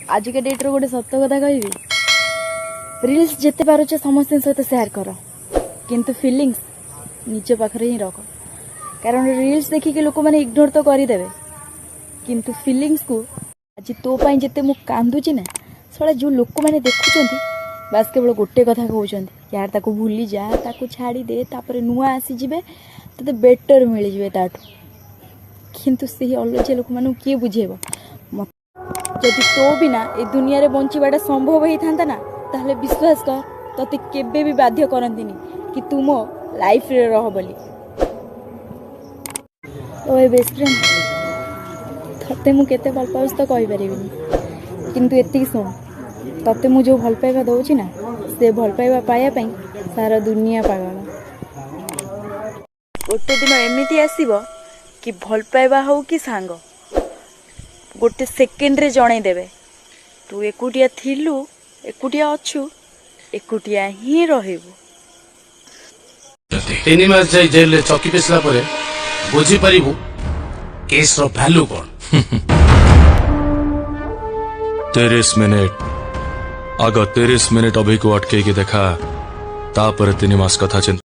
आजिका डेट्रे गोटे सत कथा कहि रिल्स जिते पारुचे समस्त सहित सेयार कर किंतु फीलिंग्स निज पाखरे ही रख कारण रिल्स देखिक लोक मैंने इग्नोर तो करदेवे किंतु फीलिंग्स को आज तो जिते मु कांदुची ना साला जो लोक मैंने देखुं बास केवल गोटे कथा कहते यार ताको भूली जा ताको छाड़ी दे तापर नुआ आसीजे तो बेटर मिल जाए ताठू किंतु से अलजिया लोक मानू किए बुझेब जदि तो बिना ए दुनिया रे बंचीबाटा संभव ही था ना ताहले विश्वास कर तते केबे भी बाध्य करंतिनी कि तुम लाइफ रे रह बोली ओ बेस्ट फ्रेंड तते मु केते भल पाउस तो कहि परिबिनी किंतु एतिक सुन तते मु जो भल पाइबा दउची ना से भल पाइबा पाया पई सारा दुनिया पागल गोटे दिन एमिति आसीबो कि भल पाइबा हो कि सांग गोटे सेकेंड रे जणे देबे तू एकुटिया थिलु एकुटिया अछु एकुटिया ही रहबो 3 मास जाई जेल चौकी पेसला परे बुझी परिबु केस रो वैल्यू कोन 30 मिनट आग 30 मिनट अभी को अटके देखा तापर 3 मास कथा चिंता